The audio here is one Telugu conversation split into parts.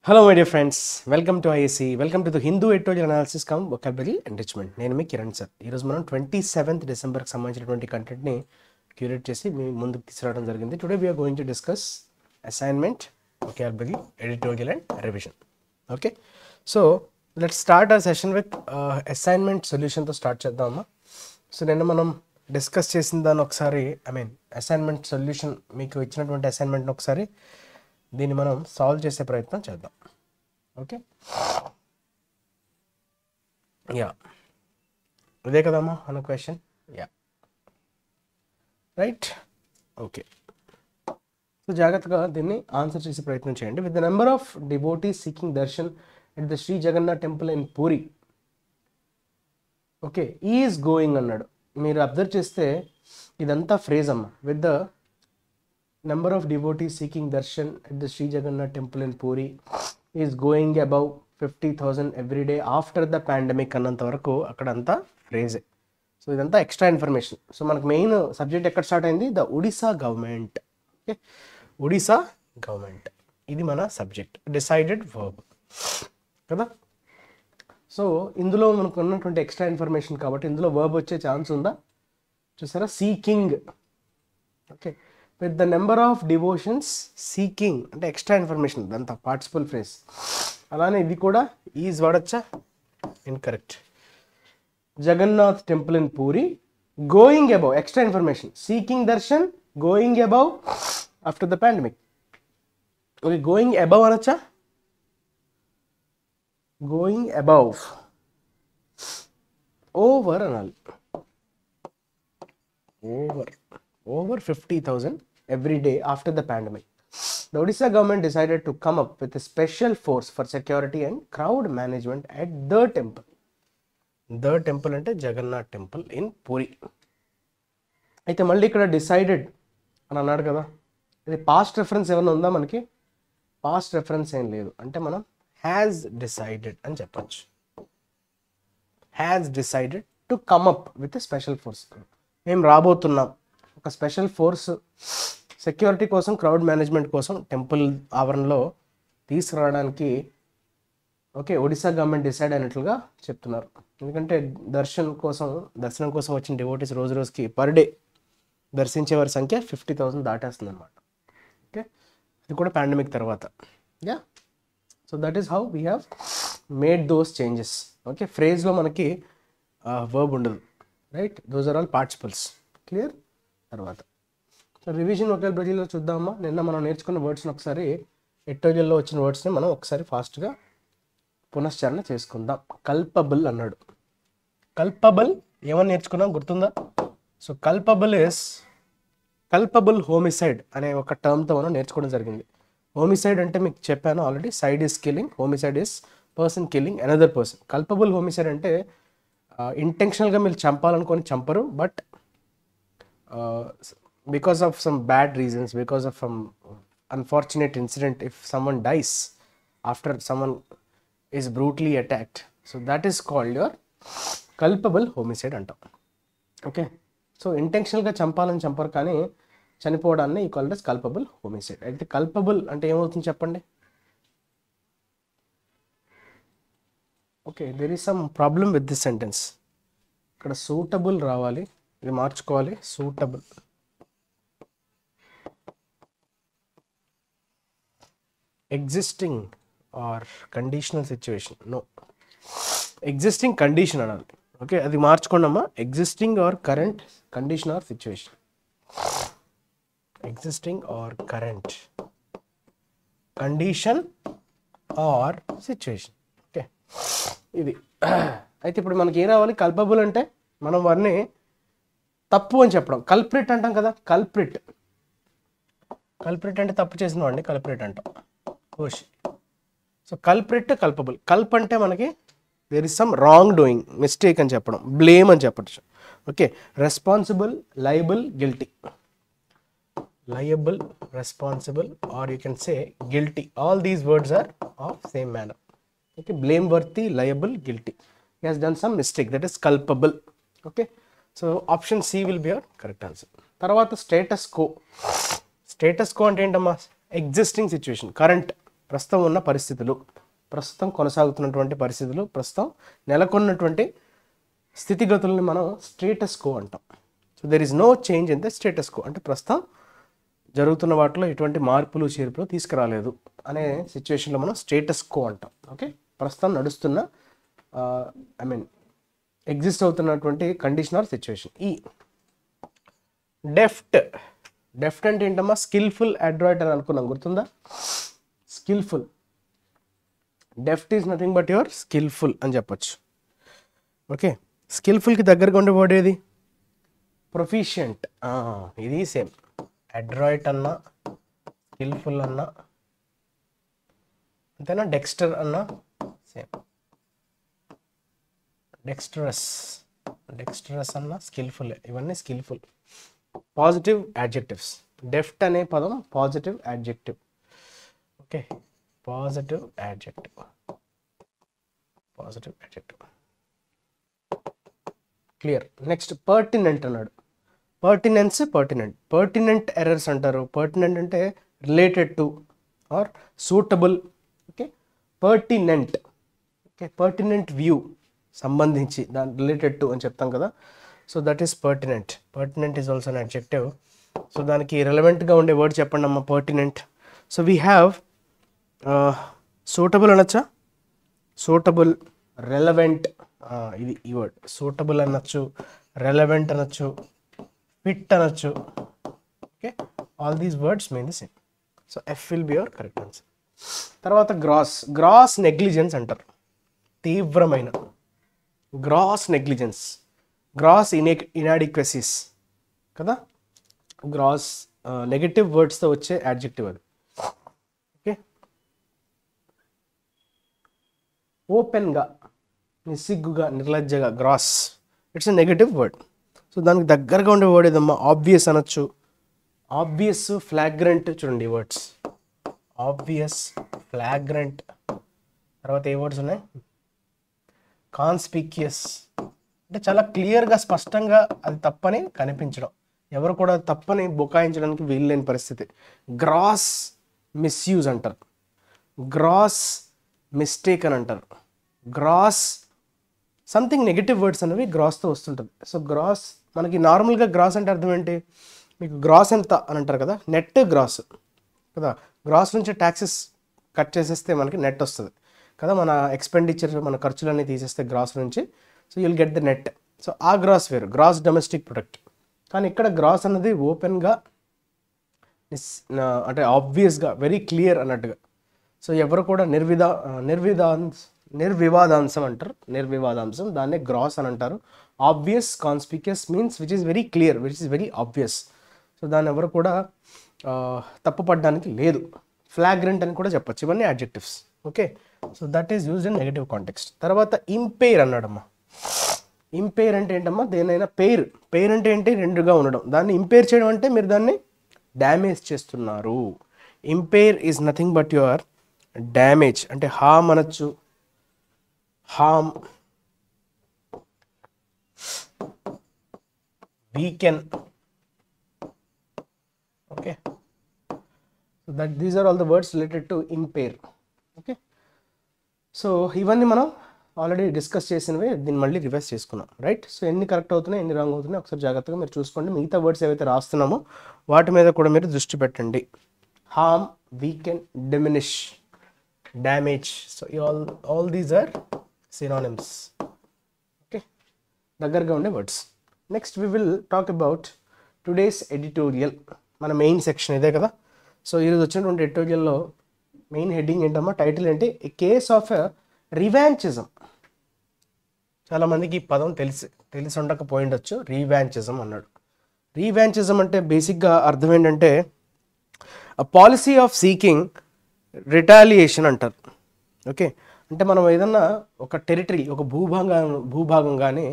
Hello my dear friends, welcome to IAC, welcome to the Hindu Editorial Analysis cum Vocabulary Enrichment. నేను మీ కిరణ్ సార్. ఈరోజు మనం 27th డిసెంబర్కి సంబంధించినటువంటి కంటెంట్ని క్యూరేట్ చేసి మీ ముందుకు తీసుకురావడం జరిగింది. Today we are going to discuss assignment, vocabulary, editorial and revision. Okay, so let's start our session with assignment solution తో స్టార్ట్ చేద్దామా. సో నిన్న మనం డిస్కస్ చేసిన దాన్ని ఒకసారి అసైన్మెంట్ సొల్యూషన్ మీకు ఇచ్చినటువంటి అసైన్మెంట్ని ఒకసారి దీన్ని మనం సాల్వ్ చేసే ప్రయత్నం చేద్దాం. ఓకే, యా ఇదే కదమ్మా మన question. Yeah right. Okay, so జాగ్రత్తగా దీన్ని ఆన్సర్ చేసే ప్రయత్నం చేయండి. With the number of devotees seeking darshan at the Shri Jagannath temple in Puri. Okay, is going అన్నాడు. మీరు అబ్జర్వ్ చేస్తే ఇదంతా ఫ్రేజ్ అమ్మ. With the number of devotees seeking darshan at the Sri Jagannath temple in Puri is going above 50,000 every day after the pandemic అన్నంత వరకు అక్కడంతా ఫ్రేజే. సో ఇదంతా ఎక్స్ట్రా ఇన్ఫర్మేషన్. సో మనకు మెయిన్ సబ్జెక్ట్ ఎక్కడ స్టార్ట్ అయింది? The Odisha government. Okay, Odisha government ఇది మన సబ్జెక్ట్. డిసైడెడ్ వర్బ్ కదా. సో ఇందులో మనకు ఉన్నటువంటి ఎక్స్ట్రా ఇన్ఫర్మేషన్ కాబట్టి ఇందులో వర్బ్ వచ్చే ఛాన్స్ ఉందా? చూసారా, seeking. Okay, with the number of devotions seeking అంటే ఎక్స్ట్రా ఇన్ఫర్మేషన్, దాంతో పార్టిసిపల్ ఫ్రేజ్. అలానే ఇది కూడా ఈజ్ వాడచ్చా? Incorrect. Jagannath temple in Puri, going above extra information, seeking darshan, going above after the pandemic. Okay, going above అనొచ్చా? గోయింగ్ అబౌవ్, ఓవర్ అనాలి. over 50,000 every day after the pandemic. The Odisha government decided to come up with a special force for security and crowd management at the temple. The temple అంటే జగన్నాథ్ టెంపుల్ ఇన్ పూరి. అయితే మళ్ళీ ఇక్కడ డిసైడెడ్ అని అన్నాడు కదా, ఇది పాస్ట్ రెఫరెన్స్ ఏమైనా ఉందా మనకి? పాస్ట్ రెఫరెన్స్ ఏం లేదు. అంటే మనం హ్యాజ్ డిసైడెడ్ అని చెప్పచ్చు. Has decided to come up with a special force. మేము రాబోతున్నాం ఒక స్పెషల్ ఫోర్స్ సెక్యూరిటీ కోసం, క్రౌడ్ మేనేజ్మెంట్ కోసం టెంపుల్ ఆవరణలో తీసుకురావడానికి ఓకే ఒడిశా గవర్నమెంట్ డిసైడ్ అయినట్లుగా చెప్తున్నారు. ఎందుకంటే దర్శనం కోసం వచ్చిన డివోటీస్ రోజు రోజుకి పర్ డే దర్శించే వారి సంఖ్య 50,000 దాటేస్తుంది అనమాట. ఓకే, ఇది కూడా పాండమిక్ తర్వాత. Yeah, so that is how we have made those changes. Okay, ఫ్రేజ్లో మనకి వర్బ్ ఉండదు. Right, those are all participles. Clear? తర్వాత సో రివిజన్ వొకాబులరీలో చూద్దామా. నిన్న మనం నేర్చుకున్న వర్డ్స్ని ఒకసారి ఎడిటోరియల్లో వచ్చిన వర్డ్స్ని మనం ఒకసారి ఫాస్ట్గా పునశ్చరణ చేసుకుందాం. కల్పబుల్ అన్నాడు. కల్పబుల్ ఏమని నేర్చుకున్నాం గుర్తుందా? సో కల్పబుల్ హోమిసైడ్ అనే ఒక టర్మ్తో మనం నేర్చుకోవడం జరిగింది. హోమిసైడ్ అంటే మీకు చెప్పాను already, side is killing, homicide is person killing another person. Culpable homicide అంటే ఇంటెన్షనల్గా మీరు చంపాలనుకొని చంపరు, but because of some bad reasons, because of some unfortunate incident, if someone dies after someone is brutally attacked, so that is called your culpable homicide antam. Okay, so intentional గా చంపాలని చంపరు, కానీ చనిపోవడాన్ని ఈ కాల్డ్ as culpable homicide. అయితే culpable అంటే ఏమవుతుంది చెప్పండి? Okay, there is some problem with this sentence. ఇక్కడ suitable రావాలి, ఇది మార్చుకోవాలి. Suitable. Existing or conditional situation. No, existing condition అనాలి. ఓకే, అది మార్చుకోండి అమ్మా. Existing or current condition or situation. Existing or current condition or situation. Okay, ఇది. అయితే ఇప్పుడు మనకి ఏం రావాలి? కల్పబుల్ అంటే మనం వారిని తప్పు అని చెప్పడం. కల్ప్రిట్ అంటాం కదా, కల్ప్రిట్ అంటే తప్పు చేసిన వాడిని కల్ప్రిట్ అంటాం. ఓషి. So culprit, culpable. కల్ప్ అంటే మనకి there is some wrong doing, mistake అని చెప్పడం, బ్లేమ్ అని చెప్పచ్చు. Okay, responsible, liable, guilty. Liable, responsible or you can say guilty. All these words are of same manner. Okay, blameworthy, liable, guilty. He has done some mistake, that is culpable. Okay, so option C will be your correct answer. తర్వాత స్టేటస్ కో. స్టేటస్ కో అంటే ఏంటమ్మా? Existing situation, current. ప్రస్తుతం ఉన్న పరిస్థితులు, ప్రస్తుతం కొనసాగుతున్నటువంటి పరిస్థితులు, ప్రస్తుతం నెలకొన్నటువంటి స్థితిగతులను మనం స్టేటస్ కో అంటాం. So there is no change in the status quo, అంటే ప్రస్తుతం జరుగుతున్న వాటిలో ఎటువంటి మార్పులు చేర్పులు తీసుకురాలేదు అనే సిచ్యువేషన్లో మనం స్టేటస్ కో అంటాం. ఓకే, ప్రస్తుతం నడుస్తున్న ఎగ్జిస్ట్ అవుతున్నటువంటి కండిషన్ ఆర్ సిచ్యువేషన్. ఈ డెఫ్ట్ అంటే ఏంటమ్మా? స్కిల్ఫుల్, అడ్రాయిట్ అని అనుకున్నాం, గుర్తుందా? Skilful, deft is nothing but your skilful అని చెప్పొచ్చు. ఓకే, స్కిల్ఫుల్కి దగ్గరగా ఉండే వర్డ్ ఏది? ప్రొఫిషియంట్. ఇది సేమ్, అడ్రాయిట్ అన్నా, స్కిల్ఫుల్ అన్నా అంతేనా, డెక్స్టర్ అన్నా సేమ్. డెక్స్టరస్ అన్నా స్కిల్ఫుల్, ఇవన్నీ స్కిల్ఫుల్. Positive adjectives. డెఫ్ట్ అనే పదం positive adjective. Okay, positive adjective. Clear. Next pertinent అన్నాడు. పర్టినెంట్ ఎర్రర్స్ అంటారు. పర్టినెంట్ అంటే related to or suitable. Okay, pertinent. Okay, pertinent view, సంబంధించి, దాని రిలేటెడ్ టు అని చెప్తాం కదా. So that is pertinent. Pertinent is also an adjective. So దానికి రెలవెంట్గా ఉండే వర్డ్ చెప్పండి అమ్మ. Pertinent. So we have suitable అనొచ్చా? సూటబుల్, రెలవెంట్, ఇది ఈ వర్డ్. సూటబుల్ అనొచ్చు, రెలవెంట్ అనొచ్చు, ఫిట్ అనొచ్చు. Okay, all these words mean the same. So F will be your correct answer. తర్వాత గ్రాస్ నెగ్లిజెన్స్ అంటారు. తీవ్రమైన గ్రాస్ నెగ్లిజెన్స్, గ్రాస్ ఇనాడిక్వసీస్ కదా. గ్రాస్ నెగటివ్ వర్డ్స్తో వచ్చే యాడ్జెక్టివ్ అది. ఓకే, ఓపెన్గా, నిస్సిగ్గుగా, నిర్లజ్జగా, gross, it's a negative word. So దానికి దగ్గరగా ఉండే వర్డ్ ఏదమ్మా? ఆబ్వియస్ అనొచ్చు. ఆబ్వియస్, ఫ్లాగ్రెంట్, చూడండి ఈ వర్డ్స్. ఆబ్వియస్, ఫ్లాగ్రెంట్. తర్వాత ఏ వర్డ్స్ ఉన్నాయి? కాన్స్పిక్యూయస్, అంటే చాలా క్లియర్గా, స్పష్టంగా అది తప్పని కనిపించడం, ఎవరు కూడా తప్పని బుకాయించడానికి వీల్లేని పరిస్థితి. గ్రాస్ మిస్యూజ్ అంటారు, గ్రాస్ మిస్టేక్ అని అంటారు, గ్రాస్ సంథింగ్ నెగిటివ్ వర్డ్స్ అనేవి గ్రాస్తో వస్తుంటుంది. సో గ్రాస్, మనకి నార్మల్గా గ్రాస్ అంటే అర్థం ఏంటి? మీకు గ్రాస్ ఎంత అని అంటారు కదా, నెట్ గ్రాస్ కదా. గ్రాస్ నుంచి ట్యాక్సెస్ కట్ చేసేస్తే మనకి నెట్ వస్తుంది కదా. మన ఎక్స్పెండిచర్, మన ఖర్చులన్నీ తీసేస్తే గ్రాస్ నుంచి, so you'll get the net. So ఆ గ్రాస్ వేరు, గ్రాస్ డొమెస్టిక్ ప్రొడక్ట్. కానీ ఇక్కడ గ్రాస్ అన్నది ఓపెన్గా, అంటే ఆబ్వియస్గా, వెరీ క్లియర్ అన్నట్టుగా. సో ఎవరు కూడా నిర్వివాదాంశం అంటారు, నిర్వివాదాంశం, దాన్నే గ్రాస్ అని అంటారు. Obvious, conspicuous means which is very clear, which is very obvious. So దాన్ని ఎవరు కూడా తప్పుపడడానికి లేదు. ఫ్లాగ్రెంట్ అని కూడా చెప్పచ్చు. ఇవన్నీ adjectives. Okay, so that is used in negative context. తర్వాత ఇంపేర్ అన్నాడమ్మా. ఇంపేర్ అంటే ఏంటమ్మా? దేనైనా పెయిర్ అంటే ఏంటి? రెండుగా ఉండడం. దాన్ని ఇంపేర్ చేయడం అంటే మీరు దాన్ని డ్యామేజ్ చేస్తున్నారు. Impair is nothing but your damage, అంటే హామ్ అనొచ్చు, harm, weaken. Okay, so that these are all the words related to impair. Okay, so ఇవన్నీ మనం ఆల్రెడీ డిస్కస్ చేసినవి, దీన్ని మళ్ళీ రివైజ్ చేసుకున్నాం, రైట్? సో ఎన్ని కరెక్ట్ అవుతున్నాయి, ఎన్ని రాంగ్ అవుతున్నాయి ఒకసారి జాగ్రత్తగా మీరు చూసుకోండి. మిగతా వర్డ్స్ ఏవైతే రాస్తున్నామో వాటి మీద కూడా మీరు దృష్టి పెట్టండి. Harm, weaken, diminish, damage. So all these are synonyms. Okay, దగ్గరగా ఉండే words. Next we will talk about today's editorial. మన మెయిన్ సెక్షన్ ఇదే కదా. సో ఈరోజు వచ్చినటువంటి ఎడిటోరియల్లో మెయిన్ హెడ్డింగ్ ఏంటమ్మా? టైటిల్ ఏంటి? A case of revanchism. చాలామందికి ఈ పదం తెలిసి ఉండకపోయిండొచ్చు. రీవాంచిజం అన్నాడు. రీవాంచిజం అంటే బేసిక్గా అర్థం ఏంటంటే పాలసీ ఆఫ్ సీకింగ్ రిటాలియేషన్ అంటారు. ఓకే, అంటే మనం ఏదన్నా ఒక టెరిటరీ, ఒక భూభాగం కానీ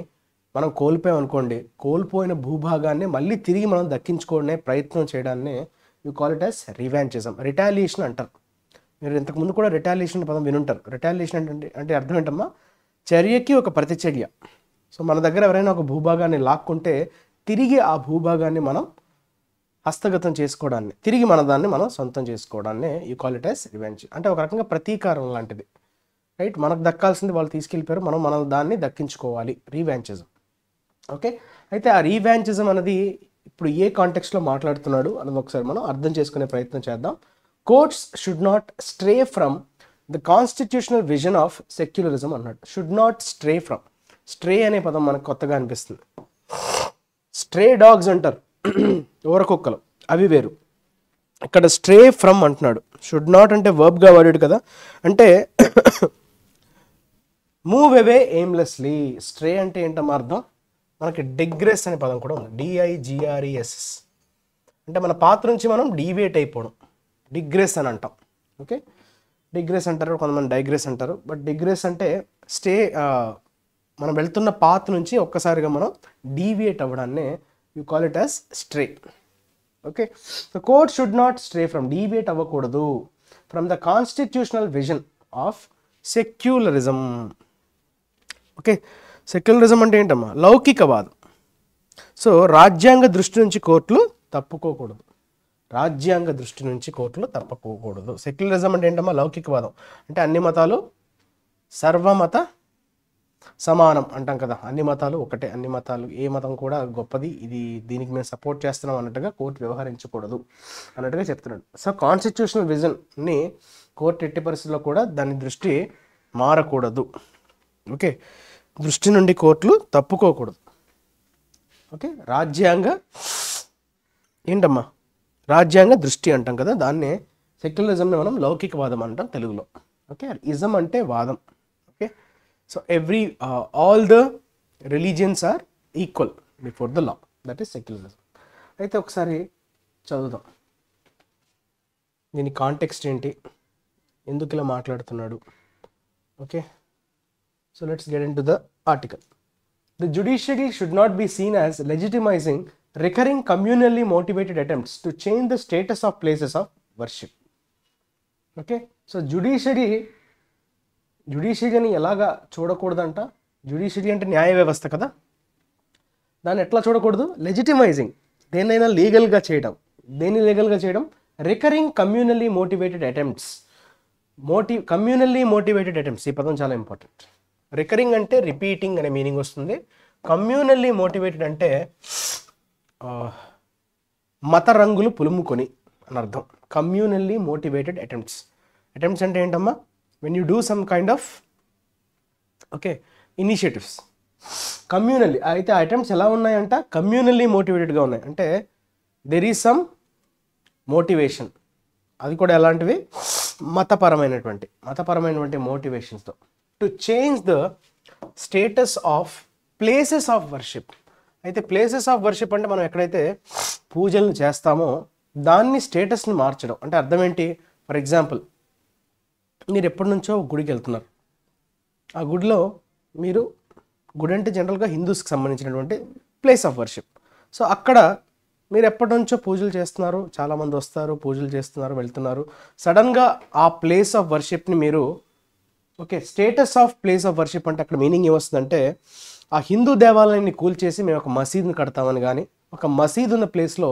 మనం కోల్పోయామనుకోండి, కోల్పోయిన భూభాగాన్ని మళ్ళీ తిరిగి మనం దక్కించుకోవడమే ప్రయత్నం చేయడాన్ని you call it as revanchism. Retaliation అంటారు. మీరు ఇంతకుముందు కూడా రిటాలియేషన్ పదం వినుంటారు. రిటాలియేషన్ అంటే అర్థం ఏంటమ్మా? చర్యకి ఒక ప్రతిచర్య. సో మన దగ్గర ఎవరైనా ఒక భూభాగాన్ని లాక్కుంటే తిరిగి ఆ భూభాగాన్ని మనం హస్తగతం చేసుకోవడాన్ని, తిరిగి మన దాన్ని మనం సొంతం చేసుకోవడాన్ని you call it as revenge. అంటే ఒక రకంగా ప్రతీకారం లాంటిది, రైట్? మనకు దక్కాల్సింది వాళ్ళు తీసుకెళ్ళిపోయారు, మనం దాన్ని దక్కించుకోవాలి, రీవాంచిజం. ఓకే, అయితే ఆ రీవాంచిజం అనేది ఇప్పుడు ఏ కాంటెక్స్ట్లో మాట్లాడుతున్నాడు అన్నది ఒకసారి మనం అర్థం చేసుకునే ప్రయత్నం చేద్దాం. Courts should not stray from the constitutional vision of secularism అన్నాడు. Should not stray from, stray అనే పదం మనకు కొత్తగా అనిపిస్తుంది. స్ట్రే డాగ్స్ అంటారు ఊరకుక్కలు, అవి వేరు. ఇక్కడ స్ట్రే ఫ్రమ్ అంటున్నాడు. షుడ్ నాట్ అంటే వర్బ్గా వాడాడు కదా, అంటే మూవ్ అవే ఎయిమ్లెస్లీ. స్ట్రే అంటే ఏంటమ్మా అర్థం? మనకి డిగ్రెస్ అనే పదం కూడా ఉంది, డిఐజిఆర్ఈఎస్ఎస్. అంటే మన పాత్ర నుంచి మనం డీవియేట్ అయిపోవడం, డిగ్రెస్ అని అంటాం. ఓకే, డిగ్రెస్ అంటారు, కొంతమంది డైగ్రెస్ అంటారు. బట్ డిగ్రెస్ అంటే మనం వెళ్తున్న పాత్ నుంచి ఒక్కసారిగా మనం డీవియేట్ అవ్వడాన్నే you call it as stray. Okay, the court should not stray from, deviate అవ్వకూడదు from the constitutional vision of secularism. Okay, secularism అంటే ఏంటమ్మా? లౌకికవాదం. సో రాజ్యాంగ దృష్టి నుంచి కోర్టులు తప్పుకోకూడదు, రాజ్యాంగ దృష్టి నుంచి కోర్టులు తప్పుకోకూడదు. సెక్యులరిజం అంటే ఏంటమ్మా? లౌకికవాదం. అంటే అన్ని మతాలు సర్వమత సమానం అంటాం కదా, అన్ని మతాలు ఒకటే, అన్ని మతాలు, ఏ మతం కూడా గొప్పది, ఇది దీనికి మేము సపోర్ట్ చేస్తున్నాం అన్నట్టుగా కోర్టు వ్యవహరించకూడదు అన్నట్టుగా చెప్తున్నాడు. సో కాన్స్టిట్యూషనల్ విజన్ని కోర్టు ఎట్టి పరిస్థితుల్లో కూడా దాని దృష్టి మారకూడదు. ఓకే, దృష్టి నుండి కోర్టులు తప్పుకోకూడదు. ఓకే, రాజ్యాంగ ఏంటమ్మా? రాజ్యాంగ దృష్టి అంటాం కదా, దాన్నే సెక్యులరిజంని మనం లౌకికవాదం అంటాం తెలుగులో. ఓకే, ఇజం అంటే వాదం. Okay, so all the religions are equal before the law, that is secularism. అయితే ఒకసారి చదువుదాం, దీని కాంటెక్స్ట్ ఏంటి, ఎందుకు ఇలా మాట్లాడుతున్నాడు. Okay, so let's get into the article. The judiciary should not be seen as legitimizing recurring communally motivated attempts to change the status of places of worship. Okay, so judiciary ఎలాగా చూడకూడదంట? జుడిషియరీ అంటే న్యాయ వ్యవస్థ కదా, దాన్ని ఎట్లా చూడకూడదు? లెజిటిమైజింగ్, దేన్నైనా లీగల్గా చేయడం. దేన్ని లీగల్గా చేయడం? Recurring communally motivated attempts. Communally motivated attempts, ఈ పదం చాలా ఇంపార్టెంట్. రికరింగ్ అంటే రిపీటింగ్ అనే మీనింగ్ వస్తుంది. కమ్యూనల్లీ మోటివేటెడ్ అంటే మత రంగులు పులుముకొని అని అర్థం. Communally motivated attempts. అటెంప్ట్స్ అంటే ఏంటమ్మా? When you do some kind of okay initiatives communally. అయితే ఆ అటెంప్ట్స్ ఎలా ఉన్నాయంట? కమ్యూనల్లీ మోటివేటెడ్గా ఉన్నాయి. అంటే దెర్ ఈజ్ సమ్ మోటివేషన్, అది కూడా ఎలాంటివి? మతపరమైనటువంటి మోటివేషన్స్తో to change the status of places of worship. అయితే ప్లేసెస్ ఆఫ్ వర్షిప్ అంటే మనం ఎక్కడైతే పూజలను చేస్తామో దాన్ని స్టేటస్ని మార్చడం. అంటే అర్థం ఏంటి? ఫర్ ఎగ్జాంపుల్, మీరు ఎప్పటి నుంచో గుడికి వెళ్తున్నారు, ఆ గుడిలో గుడి అంటే జనరల్గా హిందూస్కి సంబంధించినటువంటి ప్లేస్ ఆఫ్ వర్షిప్. సో అక్కడ మీరు ఎప్పటి నుంచో పూజలు చేస్తున్నారు, చాలామంది వస్తారు, పూజలు చేస్తున్నారు, వెళ్తున్నారు. సడన్గా ఆ ప్లేస్ ఆఫ్ వర్షిప్ని మీరు okay status of place of worship అంటే అక్కడ మీనింగ్ ఏమొస్తుందంటే, ఆ హిందూ దేవాలయాన్ని కూల్చేసి మేము ఒక మసీదుని కడతామని కానీ, ఒక మసీదు ఉన్న ప్లేస్లో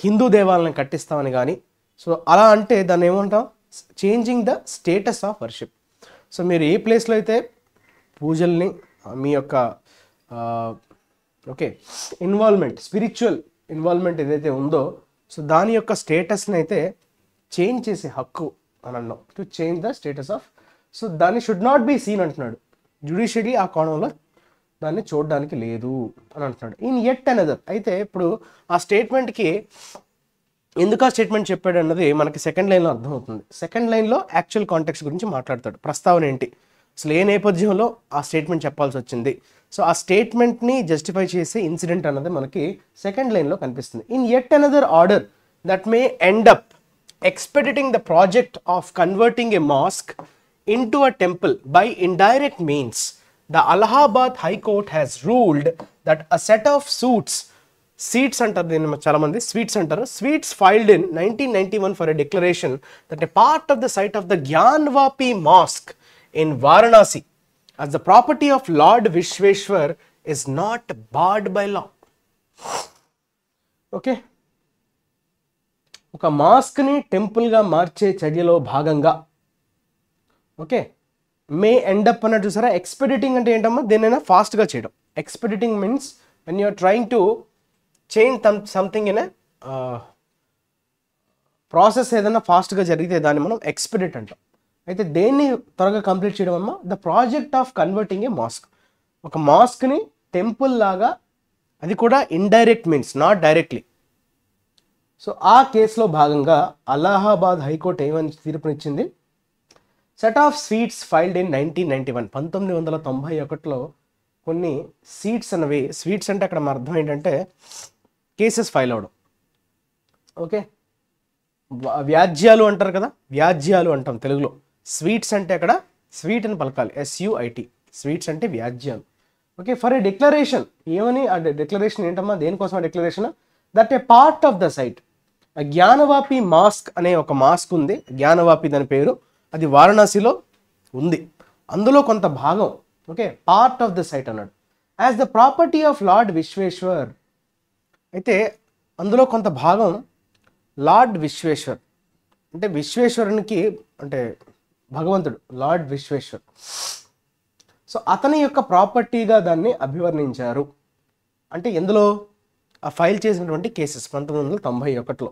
హిందూ దేవాలయాన్ని కట్టిస్తామని కానీ, సో అలా అంటే దాన్ని ఏమంటాం? Changing the status of worship. So మీరు ఏ ప్లేస్లో అయితే పూజల్ని మీ యొక్క ఓకే ఇన్వాల్వ్మెంట్, స్పిరిచువల్ ఇన్వాల్వ్మెంట్ ఏదైతే ఉందో, సో దాని యొక్క స్టేటస్ని అయితే చేంజ్ చేసే హక్కు అని అన్నాం. To change the status of, so దాన్ని షుడ్ నాట్ బీ సీన్ అంటున్నాడు. జ్యుడిషియరీ ఆ కోణంలో దాన్ని చూడడానికి లేదు అని అంటున్నాడు. In at another. అయితే ఇప్పుడు ఆ స్టేట్మెంట్కి ఎందుకు ఆ స్టేట్మెంట్ చెప్పాడు అన్నది మనకి సెకండ్ లైన్లో అర్థమవుతుంది. సెకండ్ లైన్లో యాక్చువల్ కాంటెక్స్ట్ గురించి మాట్లాడతాడు. ప్రస్తావన ఏంటి, అసలు ఏ నేపథ్యంలో ఆ స్టేట్మెంట్ చెప్పాల్సి వచ్చింది, సో ఆ స్టేట్మెంట్ని జస్టిఫై చేసే ఇన్సిడెంట్ అన్నది మనకి సెకండ్ లైన్లో కనిపిస్తుంది. In at another order that may end up expediting the project of converting a mosque into a temple by indirect means, the Allahabad High Court has ruled that a set of seats అంటారు దీన్ని చాలా మంది స్వీట్స్ అంటారు, sweets filed in 1991 for a declaration that a part of the site of the Gyanvapi Mosque in Varanasi as the property of Lord Vishweshwar is not barred by law. Okay, ఒక మాస్క్ని టెంపుల్గా మార్చే చర్యలో భాగంగా ఓకే మే ఎండప్ అన్నట్టు చూసారా. ఎక్స్పెడిటింగ్ అంటే ఏంటమ్మా, దేనైనా ఫాస్ట్గా చేయడం. Expediting means when you're trying to change something in process ఏదైనా ఫాస్ట్గా జరిగితే దాన్ని మనం ఎక్స్పెడిట్ అంటాం. అయితే దేన్ని త్వరగా కంప్లీట్ చేయడం అమ్మా, the project of converting a mosque. ఒక మాస్క్ని టెంపుల్ లాగా, అది కూడా indirect means, not directly. So ఆ కేసులో భాగంగా అలహాబాద్ హైకోర్టు ఏమని తీర్పునిచ్చింది, set of suits filed in 1991, 1991లో కొన్ని సీట్స్ అనేవి, స్వీట్స్ అంటే అక్కడ మన అర్థం ఏంటంటే కేసెస్ ఫైల్ అవడం. ఓకే, వ్యాజ్యాలు అంటారు కదా, వ్యాజ్యాలు అంటాం తెలుగులో. స్వీట్స్ అంటే అక్కడ స్వీట్ అని పలకాలి, SUIT. స్వీట్స్ అంటే వ్యాజ్యాలు. ఓకే, ఫర్ ఏ డిక్లరేషన్, ఏమని ఆ డిక్లరేషన్ ఏంటమ్మా, దేనికోసం ఆ declaration, that a part of the site, Gyanvapi mosque అనే ఒక మాస్క్ ఉంది, జ్ఞానవాపి దాని పేరు, అది వారణాసిలో ఉంది, అందులో కొంత భాగం okay part of the site అన్నాడు, as the property of lord Vishweshwar. అయితే అందులో కొంత భాగం లార్డ్ విశ్వేశ్వర్, అంటే విశ్వేశ్వరునికి అంటే భగవంతుడు లార్డ్ విశ్వేశ్వర్. సో అతని యొక్క ప్రాపర్టీగా దాన్ని అభివర్ణించారు. అంటే ఎందులో ఆ ఫైల్ చేసినటువంటి కేసెస్ 1991లో.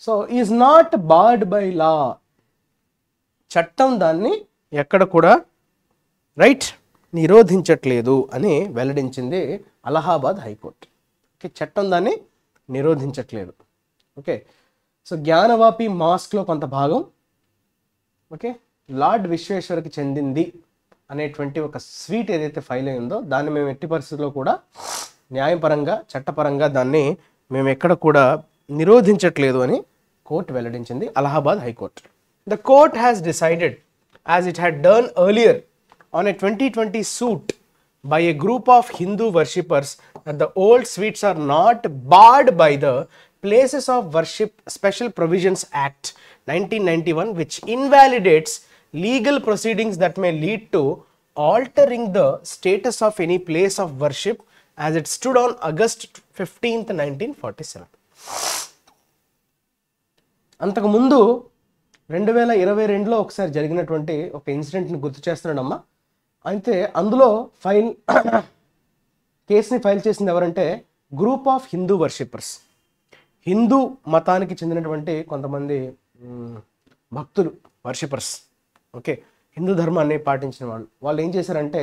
So is not barred by law, చట్టం దాన్ని ఎక్కడ కూడా రైట్ నిరోధించట్లేదు అని వెల్లడించింది అలహాబాద్ హైకోర్టు. ఓకే, చట్టం దాన్ని నిరోధించట్లేదు. ఓకే, సో జ్ఞానవాపి మాస్క్లో కొంత భాగం ఓకే లార్డ్ విశ్వేశ్వర్కి చెందింది అనేటువంటి ఒక స్వీట్ ఏదైతే ఫైల్ అయిందో దాన్ని మేము ఎట్టి పరిస్థితుల్లో కూడా న్యాయపరంగా, చట్టపరంగా దాన్ని మేము ఎక్కడ కూడా నిరోధించట్లేదు అని కోర్టు వెల్లడించింది, Allahabad high court. The court has decided, as it had done earlier on a 2020 suit by a group of Hindu worshippers, that the old sweets are not barred by the Places of Worship Special Provisions Act 1991, which invalidates legal proceedings that may lead to altering the status of any place of worship as it stood on August 15th, 1947. అంతకుముందు 2022లో ఒకసారి జరిగినటువంటి ఒక ఇన్సిడెంట్ని గుర్తు చేస్తున్నాడమ్మా. అయితే అందులో కేసుని ఫైల్ చేసింది ఎవరంటే group of Hindu worshippers, Hindu మతానికి చెందినటువంటి కొంతమంది భక్తులు, వర్షిప్పర్స్. ఓకే, హిందూ ధర్మాన్ని పాటించిన వాళ్ళు ఏం చేశారంటే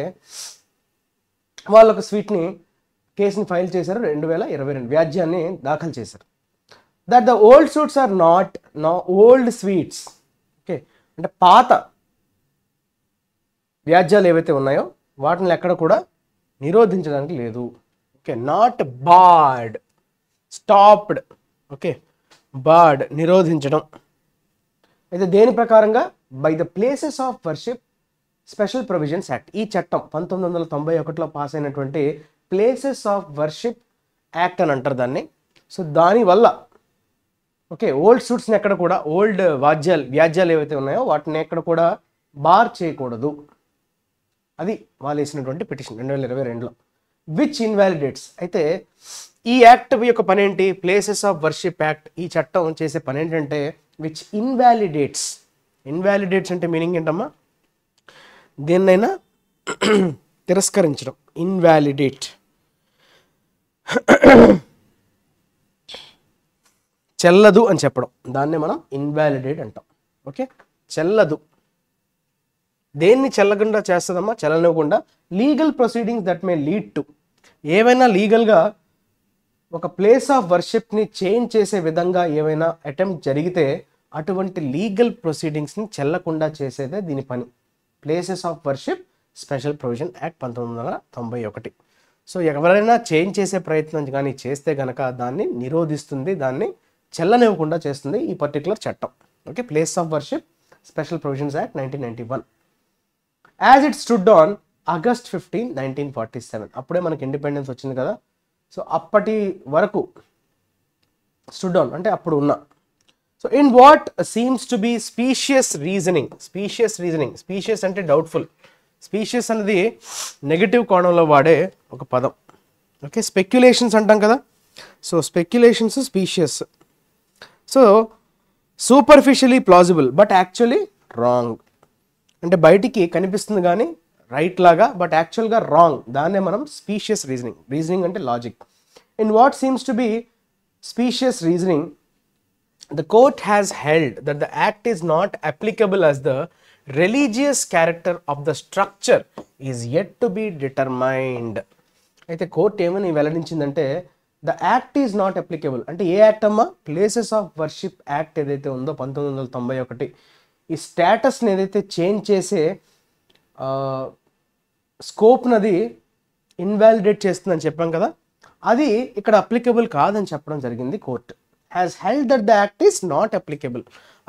వాళ్ళొక స్వీట్ని కేసుని ఫైల్ చేశారు, 2022 వ్యాజ్యాన్ని దాఖలు చేశారు. That the old suits are not old suits. Okay, అంటే పాత వ్యాజ్యాలు ఏవైతే ఉన్నాయో వాటిని ఎక్కడ కూడా నిరోధించడానికి లేదు. Okay, not board, stopped. Okay, board నిరోధించడం. అయితే దేని ప్రకారంగా, by the places of worship special provisions act. ఈ చట్టం 1991లో పాస్ అయినటువంటి ప్లేసెస్ ఆఫ్ వర్షిప్ యాక్ట్ అని అంటారు దాన్ని. సో దానివల్ల ఓకే ఓల్డ్ సూట్స్ని ఎక్కడ కూడా, ఓల్డ్ వ్యాజ్యాలు ఏవైతే ఉన్నాయో వాటిని ఎక్కడ కూడా బార్ చేయకూడదు. అది వాళ్ళు వేసినటువంటి పిటిషన్ 2022లో, విచ్ ఇన్వాలిడేట్స్. అయితే ఈ యాక్ట్ యొక్క పని ఏంటి, ప్లేసెస్ ఆఫ్ వర్షిప్ యాక్ట్, ఈ చట్టం చేసే పని ఏంటంటే విచ్ ఇన్వాలిడేట్స్. ఇన్వాలిడేట్స్ అంటే మీనింగ్ ఏంటమ్మా, దేన్నైనా తిరస్కరించడం, ఇన్వాలిడేట్. చెల్లదు అని చెప్పడం, దాన్నే మనం ఇన్వాలిడేట్ అంటాం. ఓకే, చెల్లదు. దేన్ని చెల్లకుండా చేస్తుందమ్మా, చెల్లనివ్వకుండా. Legal proceedings that may lead to, ఏవైనా లీగల్గా ఒక ప్లేస్ ఆఫ్ వర్షిప్ని చేంజ్ చేసే విధంగా ఏవైనా అటెంప్ట్ జరిగితే అటువంటి లీగల్ ప్రొసీడింగ్స్ని చెల్లకుండా చేసేదే దీని పని, places of worship special provision act 1991. So ఎవరైనా చేంజ్ చేసే ప్రయత్నం కానీ చేస్తే కనుక దాన్ని నిరోధిస్తుంది, దాన్ని చెల్లనివ్వకుండా చేస్తుంది ఈ పర్టికులర్ చట్టం. Okay, place of worship special provisions act 1991. As it stood on August 15, 1947. అప్పుడే మనకి ఇండిపెండెన్స్ వచ్చింది కదా. సో అప్పటి వరకు స్టుడ్ ఆన్ అంటే అప్పుడు ఉన్న. So in what seems to be specious reasoning. Specious అంటే డౌట్ఫుల్. స్పీషియస్ అనేది నెగటివ్ కోణంలో వాడే ఒక పదం. ఓకే, స్పెక్యులేషన్స్ అంటాం కదా. So speculations, specious. So superficially plausible but actually wrong. అంటే బయటికి కనిపిస్తుంది కానీ రైట్ లాగా, బట్ యాక్చువల్గా రాంగ్. దాన్నే మనం స్పీషియస్ రీజనింగ్. రీజనింగ్ అంటే logic. In what seems to be specious reasoning, the court has held that the act is not applicable as the religious character of the structure is yet to be determined. అయితే కోర్ట్ ఏమని వెల్లడించిందంటే the act is not applicable. అంటే ఏ యాక్ట్ అమ్మా? ప్లేసెస్ ఆఫ్ వర్షిప్ యాక్ట్ ఏదైతే ఉందో 1991, ఈ స్టేటస్ని ఏదైతే చేంజ్ చేసే స్కోప్నది ఇన్వాలిడేట్ చేస్తుందని చెప్పాం కదా, అది ఇక్కడ అప్లికబుల్ కాదని చెప్పడం జరిగింది court. Has held that the act is not applicable.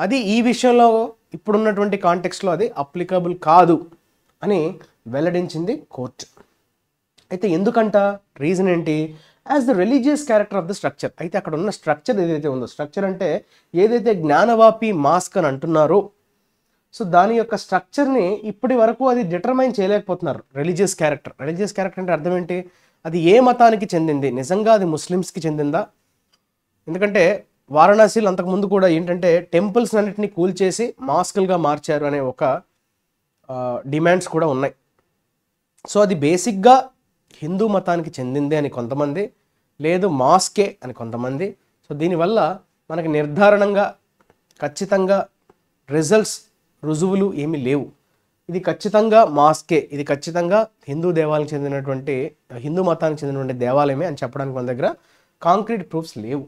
అది ఈ విషయంలో ఇప్పుడున్నటువంటి కాంటెక్స్లో అది అప్లికబుల్ కాదు అని వెల్లడించింది కోర్టు. అయితే ఎందుకంట? రీజన్ ఏంటి? As the religious character of the structure. అయితే అక్కడ ఉన్న స్ట్రక్చర్ ఏదైతే ఉందో, స్ట్రక్చర్ అంటే ఏదైతే జ్ఞానవాపి మాస్క్ అని అంటున్నారో, సో దాని యొక్క స్ట్రక్చర్ని ఇప్పటి వరకు అది డిటర్మైన్ చేయలేకపోతున్నారు. Religious character. రిలీజియస్ క్యారెక్టర్ అంటే అర్థం ఏంటి? అది ఏ మతానికి చెందింది? నిజంగా అది ముస్లిమ్స్కి చెందిందా? ఎందుకంటే వారణాసిలో అంతకుముందు కూడా ఏంటంటే టెంపుల్స్ అన్నింటినీ కూల్చేసి మాస్కులుగా మార్చారు అనే ఒక డిమాండ్స్ కూడా ఉన్నాయి. సో అది బేసిక్గా హిందూ మతానికి చెందింది అని కొంతమంది, లేదు మాస్కే అని కొంతమంది. సో దీనివల్ల మనకి నిర్ధారణంగా ఖచ్చితంగా రుజువులు ఏమీ లేవు. ఇది ఖచ్చితంగా మాస్కే, ఇది ఖచ్చితంగా హిందూ మతానికి చెందినటువంటి దేవాలయమే అని చెప్పడానికి మన దగ్గర కాంక్రీట్ ప్రూఫ్స్ లేవు.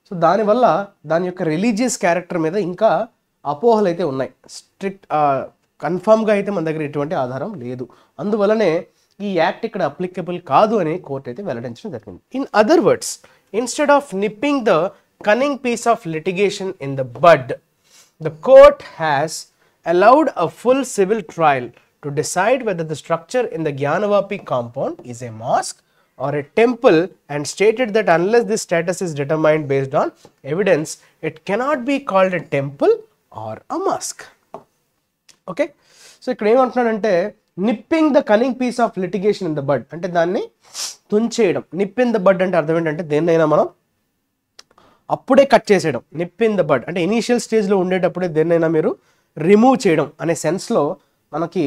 సో దానివల్ల దాని యొక్క రిలీజియస్ క్యారెక్టర్ మీద ఇంకా అపోహలు అయితే ఉన్నాయి. కన్ఫామ్గా అయితే మన దగ్గర ఎటువంటి ఆధారం లేదు. అందువల్లనే ఈ యాక్ట్ ఇక్కడ అప్లికబుల్ కాదు అని కోర్టు అయితే వెల్లడించడం జరిగింది. In other words, instead of nipping the cunning piece of litigation in the bud, the court has allowed a full civil trial to decide whether the structure in the Gyanavapi compound is a mosque or a temple, and stated that unless this status is determined based on evidence, it cannot be called a temple or a mosque. Okay, so ఇక్కడ ఏమంటున్నాడంటే nipping the cunning piece of litigation in the bud, అంటే దాన్ని తుంచేయడం. నిప్ ఇన్ ద బడ్ అంటే అర్థం ఏంటంటే దేన్నైనా మనం అప్పుడే కట్ చేసేయడం. నిప్ ఇన్ ద బడ్ అంటే ఇనీషియల్ స్టేజ్లో ఉండేటప్పుడే దేన్నైనా మీరు రిమూవ్ చేయడం అనే సెన్స్లో మనకి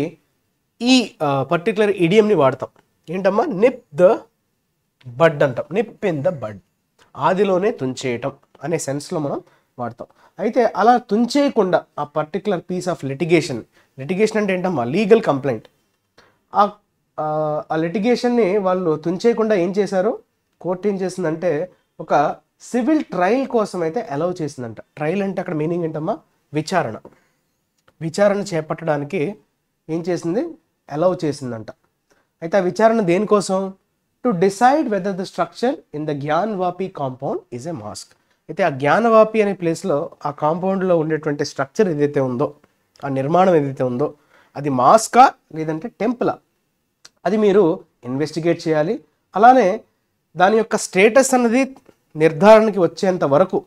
ఈ పర్టికులర్ ఇడియంని వాడతాం. ఏంటమ్మా? నిప్ ద బడ్ అంటాం. నిప్ ఇన్ ద బడ్, ఆదిలోనే తుంచేయటం అనే సెన్స్లో మనం వాడతాం. అయితే అలా తుంచేయకుండా ఆ పర్టికులర్ పీస్ ఆఫ్ లిటిగేషన్ అంటే ఏంటమ్మా? Legal complaint. ఆ లిటిగేషన్ని వాళ్ళు తుంచేయకుండా ఏం చేశారు? కోర్టు ఏం చేసిందంటే ఒక సివిల్ ట్రయల్ కోసం అయితే అలౌ చేసిందంట. ట్రయల్ అంటే అక్కడ మీనింగ్ ఏంటమ్మా? విచారణ చేపట్టడానికి ఏం చేసింది? అలౌ చేసిందంట. అయితే ఆ విచారణ దేనికోసం? To decide whether the structure in the Gyanvapi compound is a mask. అయితే ఆ జ్ఞానవాపి అనే ప్లేస్లో ఆ కాంపౌండ్లో ఉండేటువంటి స్ట్రక్చర్ ఏదైతే ఉందో, ఆ నిర్మాణం ఏదైతే ఉందో, అది మాస్కా లేదంటే టెంపులా, అది మీరు ఇన్వెస్టిగేట్ చేయాలి. అలానే దాని యొక్క స్టేటస్ అన్నది నిర్ధారణకి వచ్చేంత వరకు